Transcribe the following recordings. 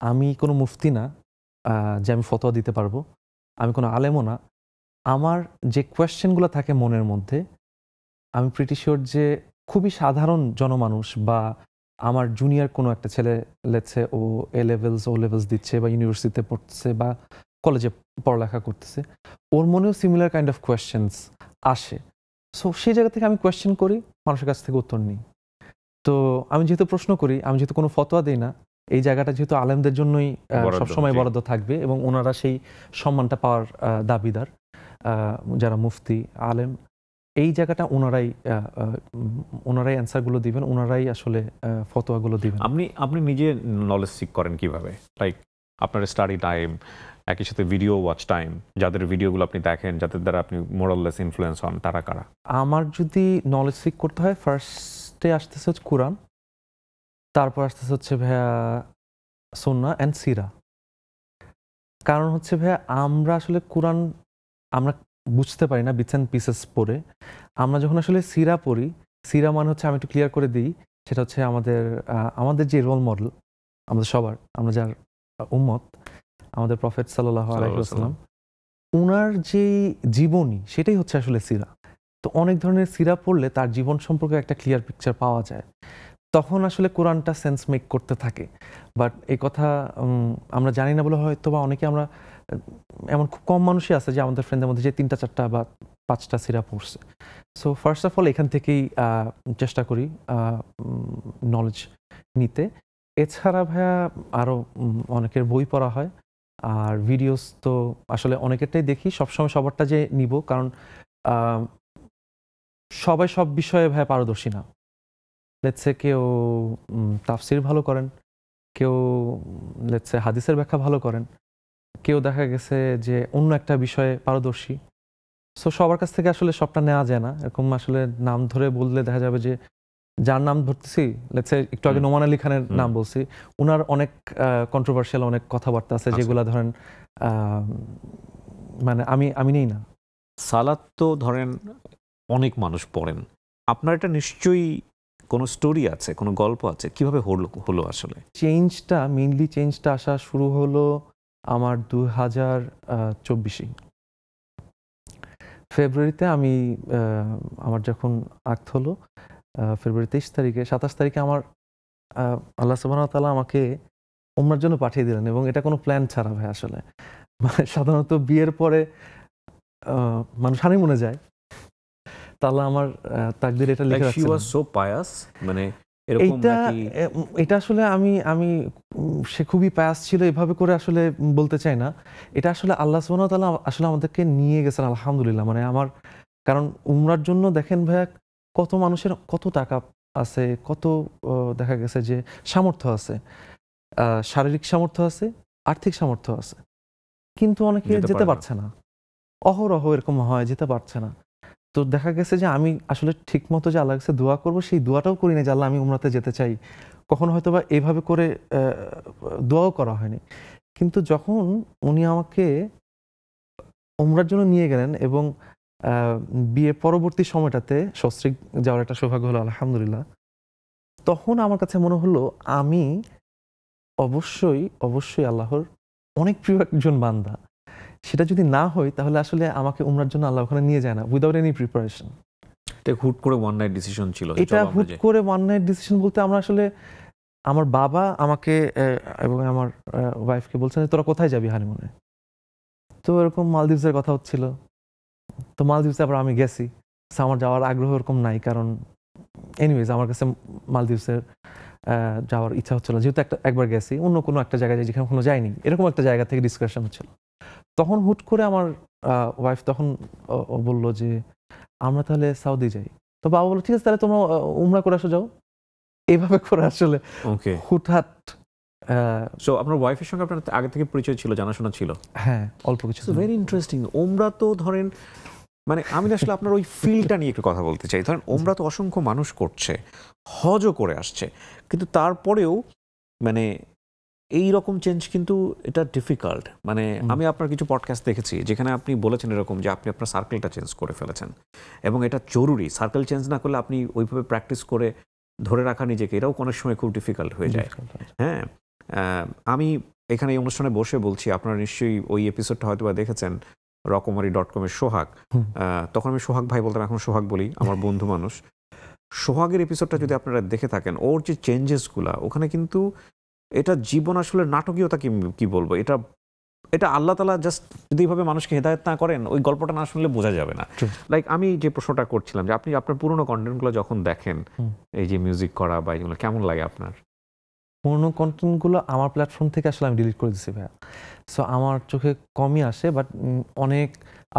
আমি কোনো মুফতি না যে আমি ফতোয়া দিতে পারবো। আমি কোনো আলেমও না। আমার যে কোয়েশ্চেনগুলো থাকে মনের মধ্যে, আমি প্রিটি সিওর যে খুবই সাধারণ জনমানুষ বা আমার জুনিয়র কোনো একটা ছেলে, let's say O A levels, O levels দিচ্ছে বা ইউনিভার্সিটিতে পড়তেছে বা কলেজে পড়ালেখা করতেছে, ওর মনেও সিমিলার কাইন্ড অফ কোয়েশ্চেন্স আসে। সো সেই জায়গা থেকে আমি কোয়েশ্চেন করি, মানুষের কাছ থেকে উত্তর নিই। তো আমি যেহেতু প্রশ্ন করি, আমি যেহেতু কোনো ফতোয়া দিই না, এই জায়গাটা যেহেতু আলেমদের জন্যই সবসময় বরাদ্দ থাকবে এবং ওনারা সেই সম্মানটা পাওয়ার দাবিদার, যারা মুফতি আলেম, এই জায়গাটা ওনারাই অ্যান্সারগুলো দিবেন, ওনারাই আসলে ফতোয়াগুলো দিবেন। আপনি নিজে নলেজ সিক করেন কিভাবে? লাইক আপনার স্টাডি টাইম, একই সাথে ভিডিও ওয়াচ টাইম, যাদের ভিডিওগুলো আপনি দেখেন, যাদের দ্বারা আপনি মোরাললেস ইনফ্লুয়েন্স হন, তারা কারা? আমার যদি নলেজ সিক করতে হয়, ফার্স্টে আসতেছে হচ্ছে কোরআন, তারপর আসতেছে হচ্ছে ভাইয়া সুন্নাহ অ্যান্ড সিরা। কারণ হচ্ছে ভাইয়া আমরা আসলে কোরআন আমরা বুঝতে পারি না বিটস অ্যান্ড পিসেস পড়ে। আমরা যখন আসলে সিরা পড়ি, সিরা মানে হচ্ছে, আমি একটু ক্লিয়ার করে দিই, সেটা হচ্ছে আমাদের যে রোল মডেল আমাদের সবার, আমরা যার উম্মত, আমাদের প্রফেট সাল্লাল্লাহু আলাইহি ওয়াসাল্লাম, উনার যে জীবনী সেটাই হচ্ছে আসলে সিরা। তো অনেক ধরনের সিরা পড়লে তার জীবন সম্পর্কে একটা ক্লিয়ার পিকচার পাওয়া যায়, তখন আসলে কোরআনটা সেন্স মেক করতে থাকে। বাট এই কথা আমরা জানি না বলে হয়তো বা অনেকে আমরা এমন খুব কম মানুষই আছে যে আমাদের ফ্রেন্ডদের মধ্যে যে 3টা 4টা বা 5টা সিরা পড়ছে। সো ফার্স্ট অফ অল এখান থেকেই চেষ্টা করি নলেজ নিতে। এছাড়া ভাইয়া আরও অনেকের বই পড়া হয়, আর ভিডিওস তো আসলে অনেকেরটাই দেখি। সবসময় সবারটা যে নিব, কারণ সবাই সব বিষয়ে ভাইয়া পারদর্শী না। লেটস সে কেউ তাফসির ভালো করেন, কেউ লেটস সে হাদিসের ব্যাখ্যা ভালো করেন, কেউ দেখা গেছে যে অন্য একটা বিষয়ে পারদর্শী। সো সবার কাছ থেকে আসলে সবটা নেওয়া যায় না। এরকম আসলে নাম ধরে বললে দেখা যাবে যে, যার নাম ধরতেছি, লেটস সে একটু আগে নোমান আলী খানের নাম বলছি, উনার অনেক কন্ট্রোভার্সিয়াল অনেক কথাবার্তা আছে যেগুলা ধরেন মানে আমি নেই না। সালাত তো ধরেন অনেক মানুষ পড়েন, আপনার এটা নিশ্চয়ই কোনো স্টোরি আছে, কোনো গল্প আছে, কিভাবে হলো আসলে? মেইনলি চেঞ্জটা আসা শুরু হলো আমার 2024 ফেব্রুয়ারিতে। আমার যখন আক্ত হলো ফেব্রুয়ারি 27 তারিখে আমার আল্লাহ সুবহানাহু ওয়া তাআলা আমাকে উমরার জন্য পাঠিয়ে দিলেন, এবং এটা কোনো প্ল্যান ছাড়া ভাই আসলে। মানে সাধারণত বিয়ের পরে মানুষ হানিমুনে যায়, তাহলে আমার তাকদিরে এটা লিখে রাখছে। মানে এরকম নাকি? এটা আসলে আমি সে খুবই পায়াস ছিল এভাবে করে আসলে বলতে চাই না। এটা আসলে আল্লাহ সুবহানাহু ওয়া তাআলা আসলে আমাদেরকে নিয়ে গেছেন, আলহামদুলিল্লাহ। মানে কারণ উমরার জন্য দেখেন ভাইয়া, কত মানুষের কত টাকা আছে, কত দেখা গেছে যে সামর্থ্য আছে, শারীরিক সামর্থ্য আছে, আর্থিক সামর্থ্য আছে, কিন্তু অনেকে যেতে পারছে না। অহরহ এরকম হয়, যেতে পারছে না। তো দেখা গেছে যে আমি আসলে ঠিক মতো যে আল্লাহর কাছে দোয়া করবো, সেই দোয়াটাও করি না যে আল্লাহ আমি উমরাতে যেতে চাই। কখনো হয়তো বা এভাবে করে দোয়াও করা হয়নি। কিন্তু যখন উনি আমাকে উমরার জন্য নিয়ে গেলেন এবং বিয়ের পরবর্তী সময়টাতে সস্ত্রীক যাওয়ার একটা সৌভাগ্য হলো, আলহামদুলিল্লাহ, তখন আমার কাছে মনে হলো আমি অবশ্যই আল্লাহর অনেক প্রিয় একজন বান্দা। সেটা যদি না হয় তাহলে আসলে আমাকে উমরার জন্য আল্লাহ ওখানে নিয়ে যায় না উইদাউট এনি প্রিপারেশন। এটা হুট করে ওয়ান নাইট ডিসিশন ছিল? এটা হুট করে ওয়ান নাইট ডিসিশন বলতে, আমরা আসলে আমার বাবা আমাকে এবং আমার ওয়াইফকে বলছেন তোরা কোথায় যাবি হানিমুনে? তো এরকম মালদ্বীপসের কথা হচ্ছিল। তো মালদ্বীপসে আবার আমি গেছি। আমার যাওয়ার আগ্রহ এরকম নাই, কারণ এনিওয়েজ আমার কাছে মালদ্বীপসের যাওয়ার ইচ্ছা হচ্ছিল, যেহেতু একবার গেছি, অন্য কোনো একটা জায়গায় যেখানে কোনো যায়নি, এরকম একটা জায়গা থেকে ডিসকাশন হচ্ছিল। তখন হুট করে আমার ওয়াইফ তখন বললো যে আমরা তাহলে সৌদি যাই। তো বাবা বললো ঠিক আছে, তাহলে তোমরা উমরা করে আসো, যাও। এইভাবে করে আসলে হুটহাট। সো আপনার ওয়াইফের সঙ্গে আপনার আগে থেকে পরিচয় ছিল, জানাশোনা ছিল? হ্যাঁ, অল্প কিছু। Very interesting. ওমরা তো ধরেন, মানে আমি আসলে আপনার ওই ফিলটা নিয়ে একটু কথা বলতে চাই। ধরেন ওমরা তো অসংখ্য মানুষ করছে, হজও করে আসছে, কিন্তু তারপরেও মানে এই রকম চেঞ্জ কিন্তু এটা ডিফিকাল্ট। মানে আমি আপনার কিছু পডকাস্ট দেখেছি যেখানে আপনি বলেছেন এরকম যে আপনি আপনার সার্কেলটা চেঞ্জ করে ফেলেছেন, এবং এটা জরুরি। সার্কেল চেঞ্জ না করলে আপনি ওইভাবে প্র্যাকটিস করে ধরে রাখা নিজেকে, এটাও অনেক সময় খুব ডিফিকাল্ট হয়ে যায়। হ্যাঁ, আমি এখানে এই অনুষ্ঠানে বসে বলছি, আপনারা নিশ্চয়ই ওই এপিসোডটা হয়তো বা দেখেছেন, রকমারি.com-এর সোহাগ। তখন আমি সোহাগ ভাই বলতাম, এখন সোহাগ বলি, আমার বন্ধু মানুষ। সোহাগের এপিসোডটা যদি আপনারা দেখে থাকেন, ওর যে চেঞ্জেসগুলা ওখানে কিন্তু এটা জীবন আসলে নাটকীয়তা কি বলবো, এটা আল্লাহ তাআলা জাস্ট যদি এইভাবে মানুষকে হেদায়েত না করেন, ওই গল্পটা না শুনলে বোঝা যাবে না। লাইক আমি যে প্রশ্নটা করছিলাম যে আপনি আপনার পুরোনো কন্টেন্টগুলো যখন দেখেন, এই যে মিউজিক করা বা এগুলো কেমন লাগে আপনার? পুরোনো কন্টেন্টগুলো আমার প্ল্যাটফর্ম থেকে আসলে আমি ডিলিট করে দিচ্ছি ভাইয়া। সো আমার চোখে কমই আসে, বাট অনেক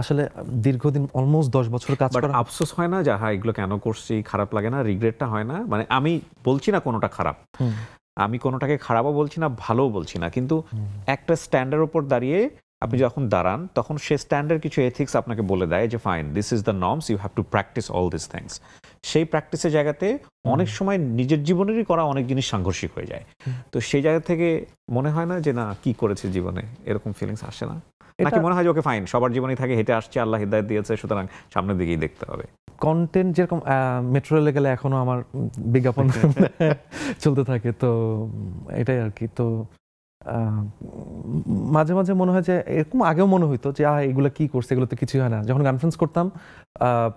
আসলে দীর্ঘদিন অলমোস্ট 10 বছর কাজ বাট করা। আফসোস হয় না যে হ্যাঁ এগুলো কেন করছি, খারাপ লাগে না, রিগ্রেটটা হয় না? মানে আমি বলছি না কোনোটা খারাপ, আমি কোনোটাকে খারাপও বলছি না, ভালোও বলছি না, কিন্তু একটা স্ট্যান্ডের উপর দাঁড়িয়ে আপনি যখন দাঁড়ান, তখন সে স্ট্যান্ডের কিছু এথিক্স আপনাকে বলে দেয় যে fine, this is the norms, you have to practice all this things. সেই প্র্যাকটিসের জায়গাতে অনেক সময় নিজের জীবনেরই করা অনেক জিনিস সাংঘর্ষিক হয়ে যায়। তো সেই জায়গা থেকে মনে হয় না যে না কি করেছে জীবনে, এরকম ফিলিংস আসে না? নাকি মনে হয় যে ওকে ফাইন, সবার জীবনেই থাকে, হেঁটে আসছে, আল্লাহ হিদায়াত দিয়েছে, সুতরাং সামনের দিকেই দেখতে হবে? কন্টেন্ট যেরকম মেট্রো রেলে গেলে এখনো আমার বিজ্ঞাপন চলতে থাকে, তো এটাই আর কি। তো মাঝে মাঝে মনে হয় যে এরকম আগেও মনে হইতো যে এগুলো কি করছে, এগুলো তো কিছুই হয় না। যখন গানফ্রেন্স করতাম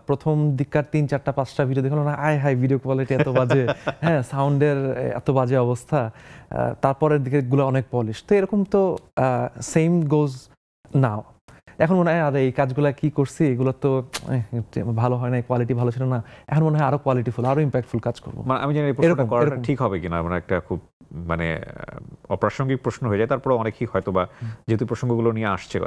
প্রথম দিককার 3-4-5টা ভিডিও দেখলাম না, হাই ভিডিও কোয়ালিটি এত বাজে, হ্যাঁ সাউন্ডের এত বাজে অবস্থা, তারপরের দিকে গুলো অনেক পলিশ। তো এরকম তো সেম গোজ নাও। এখন মনে হয় আরে এই কাজগুলো কি করছি, এগুলো তো ভালো হয় না, কোয়ালিটি ভালো ছিল না। এখন মনে হয় আরো কোয়ালিটিফুল, আরো ইম্প্যাক্টফুল কাজ করবো। মানে আমি জানি এই প্রশ্নটা করাটা ঠিক হবে কিনা, মানে একটা খুব মানে অপ্রাসঙ্গিক প্রশ্ন হয়ে যায়, তারপরে অনেকেই হয়তো বা যেহেতু প্রসঙ্গগুলো নিয়ে আসছে